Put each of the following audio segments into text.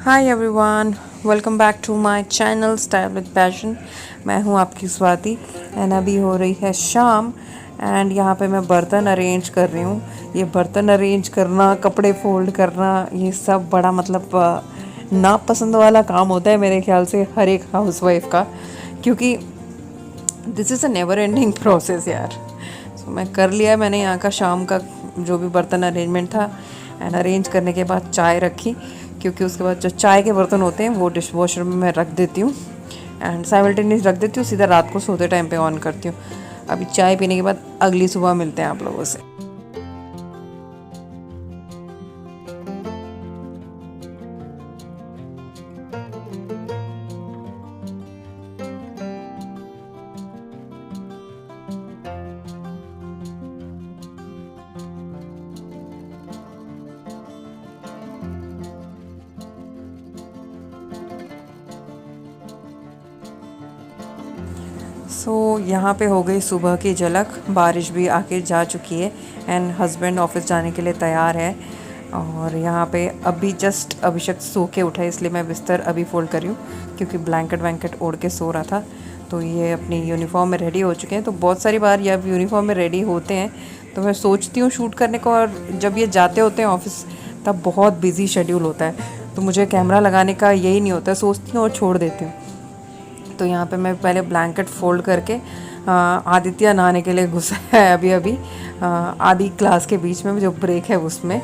Hi everyone, welcome back to my channel style with passion. मैं हूं आपकी Swati and अभी हो रही है शाम एंड यहाँ पे मैं बर्तन अरेंज कर रही हूँ। ये बर्तन अरेंज करना, कपड़े फोल्ड करना, ये सब बड़ा नापसंद वाला काम होता है मेरे ख्याल से हर एक हाउसवाइफ का, क्योंकि this is a never ending process यार। सो मैं कर लिया, मैंने यहाँ का शाम का जो भी बर्तन अरेंजमेंट था एंड अरेंज करने के बाद चाय रखी, क्योंकि उसके बाद जो चाय के बर्तन होते हैं वो डिश वॉशर में मैं रख देती हूँ एंड साइमल्टेनियस रख देती हूँ, सीधा रात को सोते टाइम पे ऑन करती हूँ। अभी चाय पीने के बाद अगली सुबह मिलते हैं आप लोगों से। यहाँ पे हो गई सुबह की झलक, बारिश भी आके जा चुकी है एंड हस्बैंड ऑफिस जाने के लिए तैयार है। और यहाँ पे अभी जस्ट अभिषेक सो के उठा है, इसलिए मैं बिस्तर अभी फोल्ड कर रही हूँ, क्योंकि ब्लैंकेट वैंकेट ओढ़ के सो रहा था। तो ये अपनी यूनिफॉर्म में रेडी हो चुके हैं। तो बहुत सारी बार ये अब यूनिफॉर्म में रेडी होते हैं तो मैं सोचती हूँ शूट करने को, और जब ये जाते होते हैं ऑफिस तब बहुत बिजी शेड्यूल होता है, तो मुझे कैमरा लगाने का यही नहीं होता, सोचती हूँ और छोड़ देती हूँ। तो यहाँ पे मैं पहले ब्लैंकेट फोल्ड करके आदित्य नहाने के लिए घुसा है अभी आधी क्लास के बीच में जो ब्रेक है उसमें।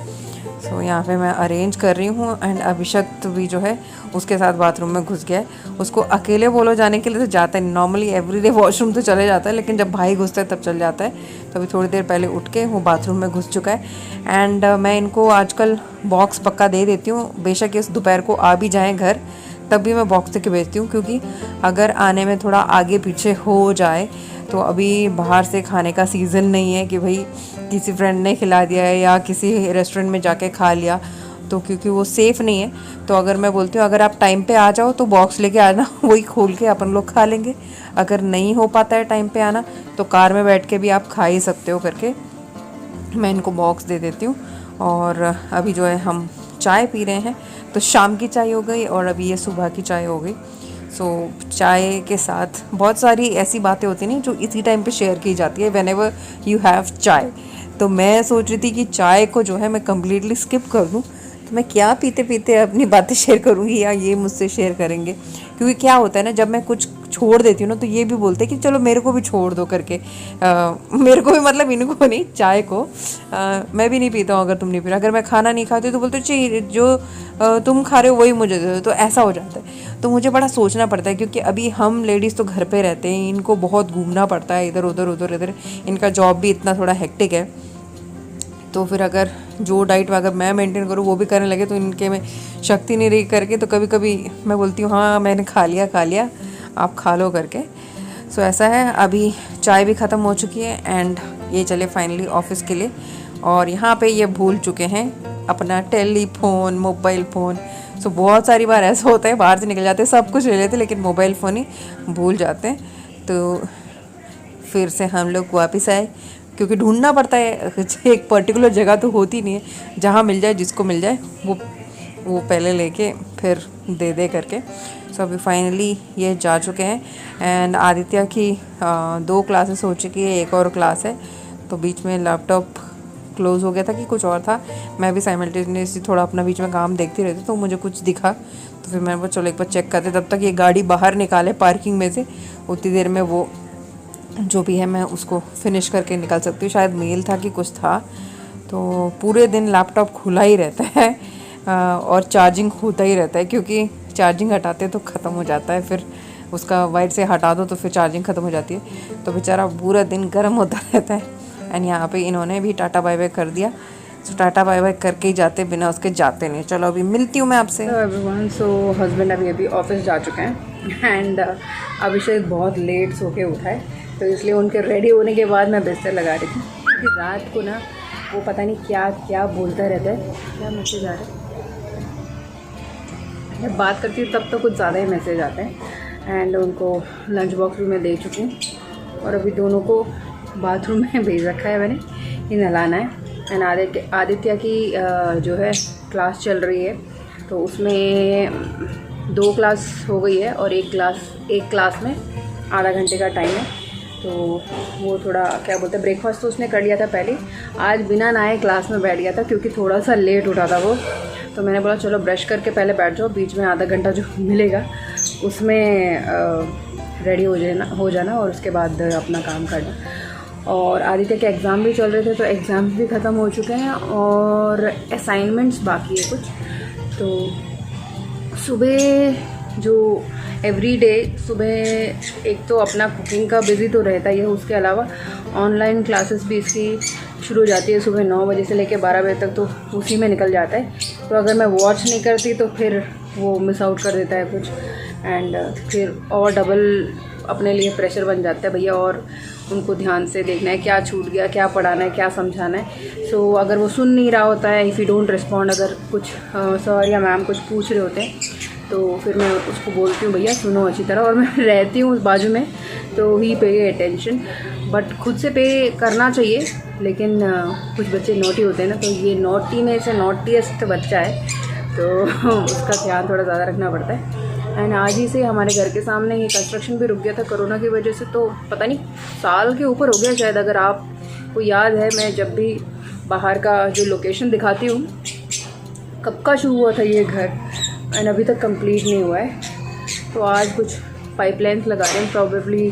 सो यहाँ पे मैं अरेंज कर रही हूँ एंड अभिषेक भी जो है उसके साथ बाथरूम में घुस गया है। उसको अकेले बोलो जाने के लिए तो जाता है, नॉर्मली एवरीडे वॉशरूम तो चले जाता है, लेकिन जब भाई घुसता है तब चल जाता है। तो अभी थोड़ी देर पहले उठ के वो बाथरूम में घुस चुका है एंड मैं इनको आजकल बॉक्स पक्का दे देती हूँ, बेशक इस दोपहर को आ भी जाएँ घर तब भी मैं बॉक्स देके भेजती हूँ, क्योंकि अगर आने में थोड़ा आगे पीछे हो जाए तो अभी बाहर से खाने का सीज़न नहीं है कि भाई किसी फ्रेंड ने खिला दिया है या किसी रेस्टोरेंट में जाके खा लिया, तो क्योंकि वो सेफ़ नहीं है। तो अगर मैं बोलती हूँ अगर आप टाइम पे आ जाओ तो बॉक्स लेके आना, वही खोल के अपन लोग खा लेंगे। अगर नहीं हो पाता है टाइम पे आना तो कार में बैठ के भी आप खा ही सकते हो करके मैं इनको बॉक्स दे देती हूँ। और अभी जो है हम चाय पी रहे हैं, तो शाम की चाय हो गई और अभी ये सुबह की चाय हो गई। चाय के साथ बहुत सारी ऐसी बातें होती नहीं जो इसी टाइम पे शेयर की जाती है, व्हेन एवर यू हैव चाय। तो मैं सोच रही थी कि चाय को जो है मैं कम्प्लीटली स्किप कर दूँ, तो मैं क्या पीते पीते अपनी बातें शेयर करूँगी या ये मुझसे शेयर करेंगे। क्योंकि क्या होता है ना, जब मैं कुछ छोड़ देती हूँ ना तो ये भी बोलते हैं कि चलो मेरे को भी छोड़ दो करके। मेरे को भी मतलब इनको नहीं, चाय को मैं भी नहीं पीता हूँ अगर तुम नहीं पी रहे। अगर मैं खाना नहीं खाती तो बोलते चाहिए जो तुम खा रहे हो वही मुझे दे दो, तो ऐसा हो जाता है। तो मुझे बड़ा सोचना पड़ता है, क्योंकि अभी हम लेडीज़ तो घर पे रहते हैं, इनको बहुत घूमना पड़ता है इधर उधर, इनका जॉब भी इतना थोड़ा हेक्टिक है। तो फिर अगर जो डाइट अगर मैं मेंटेन करूँ वो भी करने लगे तो इनके में शक्ति नहीं रही करके, तो कभी कभी मैं बोलती हूँ हाँ मैंने खा लिया आप खा लो करके। सो ऐसा है, अभी चाय भी ख़त्म हो चुकी है एंड ये चले फाइनली ऑफिस के लिए। और यहाँ पे ये भूल चुके हैं अपना टेलीफोन, मोबाइल फ़ोन। सो बहुत सारी बार ऐसा होता है बाहर से निकल जाते हैं, सब कुछ ले लेते लेकिन मोबाइल फ़ोन ही भूल जाते हैं। तो फिर से हम लोग वापस आए, क्योंकि ढूंढना पड़ता है, एक पर्टिकुलर जगह तो होती नहीं है, जहाँ मिल जाए जिसको मिल जाए वो पहले लेके फिर दे करके। सो अभी फाइनली ये जा चुके हैं एंड आदित्य की 2 क्लासेस हो चुकी है, एक और क्लास है। तो बीच में लैपटॉप क्लोज़ हो गया था कि कुछ और था, मैं भी साइमल्टेनियसली थोड़ा अपना बीच में काम देखती रहती, तो मुझे कुछ दिखा तो फिर मैंने बोला चलो एक बार चेक करते, तब तक ये गाड़ी बाहर निकाले पार्किंग में से, उतनी देर में वो जो भी है मैं उसको फिनिश करके निकल सकती हूँ। शायद मेल था कि कुछ था। तो पूरे दिन लैपटॉप खुला ही रहता है और चार्जिंग होता ही रहता है, क्योंकि चार्जिंग हटाते तो ख़त्म हो जाता है, फिर उसका वायर से हटा दो तो फिर चार्जिंग ख़त्म हो जाती है, तो बेचारा पूरा दिन गर्म होता रहता है। एंड यहाँ पे इन्होंने भी टाटा बाय बाय कर दिया। सो टाटा बाय बाय करके ही जाते, बिना उसके जाते नहीं। चलो अभी मिलती हूँ मैं आपसे। एवरीवन, सो हस्बैंड अभी ऑफिस जा चुके हैं एंड अभिषेक बहुत लेट सो के उठा है, तो इसलिए उनके रेडी होने के बाद मैं बिस्तर लगा रही थी, क्योंकि रात को ना वो पता नहीं क्या क्या बोलता रहता है। क्या मैसेज आ रहा है, जब बात करती हूँ तब तो कुछ ज़्यादा ही मैसेज आते हैं। एंड उनको लंच बॉक्स भी मैं दे चुकी हूँ और अभी दोनों को बाथरूम में भेज रखा है मैंने, ये नहलाना है। एंड आदित्य की जो है क्लास चल रही है तो उसमें 2 क्लास हो गई है और एक क्लास में आधा घंटे का टाइम है। तो वो थोड़ा क्या बोलते हैं, ब्रेकफास्ट तो उसने कर लिया था पहले। आज बिना नहाए क्लास में बैठ गया था क्योंकि थोड़ा सा लेट उठा था वो। तो मैंने बोला चलो ब्रश करके पहले बैठ जाओ, बीच में आधा घंटा जो मिलेगा उसमें रेडी हो जाना और उसके बाद अपना काम करना। और आदित्य के एग्ज़ाम भी चल रहे थे, तो एग्ज़ाम्स भी ख़त्म हो चुके हैं और असाइनमेंट्स बाकी है कुछ। तो सुबह जो एवरी डे सुबह एक तो अपना कुकिंग का बिज़ी तो रहता ही है, उसके अलावा ऑनलाइन क्लासेस भी इसकी शुरू हो जाती है सुबह 9 बजे से लेकर 12 बजे तक, तो उसी में निकल जाता है। तो अगर मैं वॉच नहीं करती तो फिर वो मिस आउट कर देता है कुछ, एंड फिर और डबल अपने लिए प्रेशर बन जाता है भैया, और उनको ध्यान से देखना है क्या छूट गया, क्या पढ़ाना है, क्या समझाना है। सो अगर वो सुन नहीं रहा होता है, इफ़ यू डोंट रिस्पॉन्ड, अगर कुछ सर या मैम कुछ पूछ रहे होते हैं तो फिर मैं उसको बोलती हूँ भैया सुनो अच्छी तरह, और मैं रहती हूँ उस बाजू में, तो ही पे अटेंशन। बट खुद से पे करना चाहिए, लेकिन कुछ बच्चे नोटी होते हैं ना, तो ये नोटी में से नोटीएस्ट बच्चा है, तो उसका ध्यान थोड़ा ज़्यादा रखना पड़ता है। एंड आज ही से हमारे घर के सामने ही कंस्ट्रक्शन भी रुक गया था कोरोना की वजह से, तो पता नहीं साल के ऊपर हो गया शायद। अगर आपको याद है, मैं जब भी बाहर का जो लोकेशन दिखाती हूँ, कब का शुरू हुआ था ये घर, एंड अभी तक कंप्लीट नहीं हुआ है। तो आज कुछ पाइपलाइंस लगा रहे हैं, प्रॉबेबली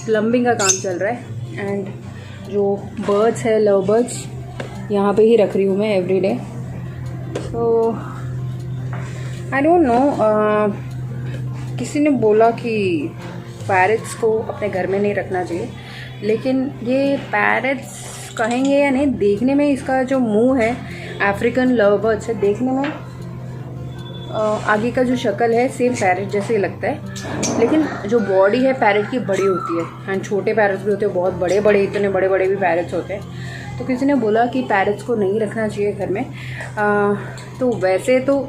प्लम्बिंग का काम चल रहा है। एंड जो बर्ड्स है, लव बर्ड्स, यहाँ पे ही रख रही हूँ मैं एवरीडे। तो आई डोंट नो, किसी ने बोला कि पैरट्स को अपने घर में नहीं रखना चाहिए, लेकिन ये पैरट्स कहेंगे या नहीं, देखने में इसका जो मुंह है, अफ्रीकन लव बर्ड्स है, देखने में आगे का जो शक्ल है सेम पैरट जैसे ही लगता है, लेकिन जो बॉडी है पैरट की बड़ी होती है। एंड छोटे पैरट्स भी होते हैं, बहुत बड़े बड़े, इतने बड़े बड़े भी पैरट्स होते हैं। तो किसी ने बोला कि पैरट्स को नहीं रखना चाहिए घर में। तो वैसे तो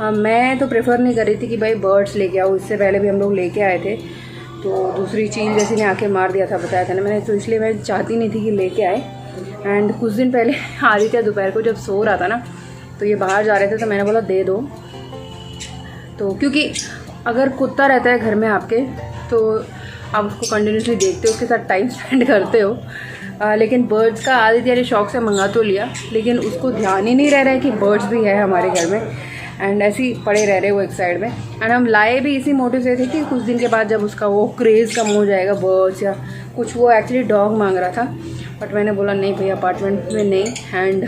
मैं तो प्रेफर नहीं कर रही थी कि भाई बर्ड्स लेके आओ, इससे पहले भी हम लोग लेके आए थे, तो दूसरी चीज़ जैसे ने आके मार दिया था, बताया था ना मैंने, तो इसलिए मैं चाहती नहीं थी कि लेके आए। एंड कुछ दिन पहले आदित्य दोपहर को जब सो रहा था ना, तो ये बाहर जा रहे थे, तो मैंने बोला दे दो। तो क्योंकि अगर कुत्ता रहता है घर में आपके, तो आप उसको कंटिन्यूसली देखते हो, उसके साथ टाइम स्पेंड करते हो। लेकिन बर्ड्स का आदित्य ने शौक से मंगा तो लिया, लेकिन उसको ध्यान ही नहीं रह रहा है कि बर्ड्स भी है हमारे घर में, एंड ऐसे ही पड़े रह रहे वो एक साइड में। एंड हम लाए भी इसी मोटिव से थे कि कुछ दिन के बाद जब उसका वो क्रेज़ कम हो जाएगा बर्ड्स या कुछ, वो एक्चुअली डॉग मांग रहा था, बट मैंने बोला नहीं भैया अपार्टमेंट में नहीं। एंड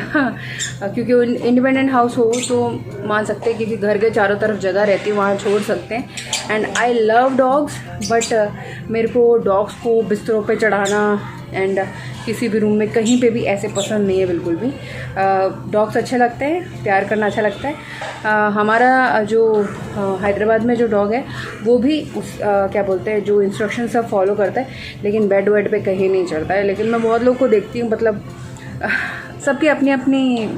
क्योंकि इंडिपेंडेंट हाउस हो तो मान सकते हैं, क्योंकि घर के चारों तरफ जगह रहती है, वहाँ छोड़ सकते हैं। And I love dogs, but मेरे को डॉग्स को बिस्तरों पे चढ़ाना एंड किसी भी रूम में कहीं पे भी ऐसे पसंद नहीं है बिल्कुल भी। डॉग्स अच्छे लगते हैं, प्यार करना अच्छा लगता है। हमारा जो हैदराबाद में जो डॉग है, वो भी क्या बोलते हैं, जो इंस्ट्रक्शन सब फॉलो करता है, लेकिन बेड वेड पे कहीं नहीं चढ़ता है। लेकिन मैं बहुत लोग को देखती हूँ, मतलब सबकी अपनी अपनी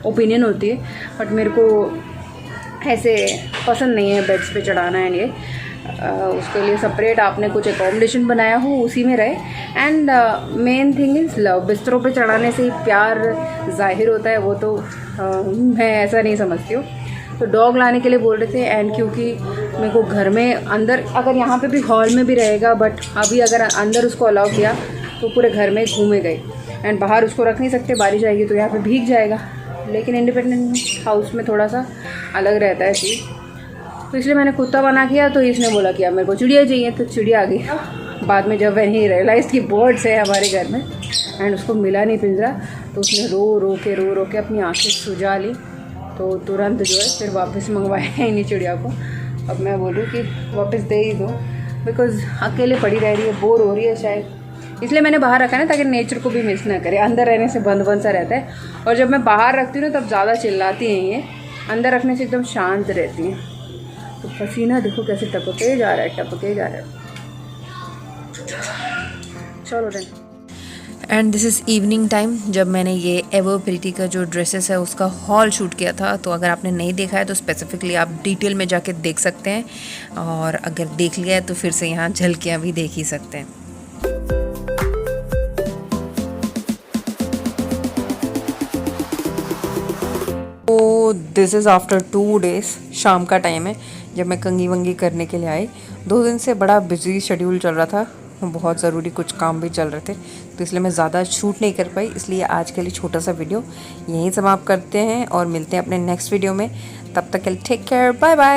ओपिनियन होती है, बट मेरे को ऐसे पसंद नहीं है बेड्स पे चढ़ाना। एंड ये उसके लिए सेपरेट आपने कुछ एकोमोडेशन बनाया हो, उसी में रहे। And main thing is love, बिस्तरों पे चढ़ाने से ही प्यार जाहिर होता है, वो तो मैं ऐसा नहीं समझती हूँ। तो डॉग लाने के लिए बोल रहे थे, एंड क्योंकि मेरे को घर में अंदर, अगर यहाँ पे भी हॉल में भी रहेगा, बट अभी अगर अंदर उसको अलाउ किया तो पूरे घर में घूमे गए, एंड बाहर उसको रख नहीं सकते, बारिश आएगी तो यहाँ पे भीग जाएगा। लेकिन इंडिपेंडेंट हाउस में थोड़ा सा अलग रहता है चीज़, तो इसलिए मैंने कुत्ता बना किया। तो इसने बोला कि अब मेरे को चिड़िया चाहिए, तो चिड़िया आ गई। बाद में जब मैंने रियलाइज़ की बर्ड्स है हमारे घर में, एंड उसको मिला नहीं पिंजरा, तो उसने रो रो के अपनी आँखें सुझा ली, तो तुरंत जो है फिर वापस मंगवाया है इन्हीं चिड़िया को। अब मैं बोलूँ कि वापस दे ही दो, बिकॉज़ अकेले पड़ी रह रही है, बोर हो रही है शायद, इसलिए मैंने बाहर रखा ना, ताकि नेचर को भी मिस ना करे। अंदर रहने से बंद सा रहता है, और जब मैं बाहर रखती हूँ ना तब ज़्यादा चिल्लाती हैं ये, अंदर रखने से एकदम शांत रहती हैं। तो पसीना देखो कैसे टपके जा रहा है। चलो then. And this is evening time, जब मैंने ये एवर प्रीति का जो ड्रेसेस है उसका हॉल शूट किया था। तो अगर आपने नहीं देखा है तो स्पेसिफिकली आप डिटेल में जाके देख सकते हैं, और अगर देख लिया है तो फिर से यहाँ झलकियाँ भी देख ही सकते हैं। दिस इज़ आफ्टर 2 डेज़, शाम का टाइम है जब मैं कंघी वंगी करने के लिए आई। 2 दिन से बड़ा बिजी शेड्यूल चल रहा था, बहुत ज़रूरी कुछ काम भी चल रहे थे, तो इसलिए मैं ज़्यादा शूट नहीं कर पाई। इसलिए आज के लिए छोटा सा वीडियो यहीं समाप्त करते हैं और मिलते हैं अपने नेक्स्ट वीडियो में। तब तक के लिए टेक केयर, बाय बाय।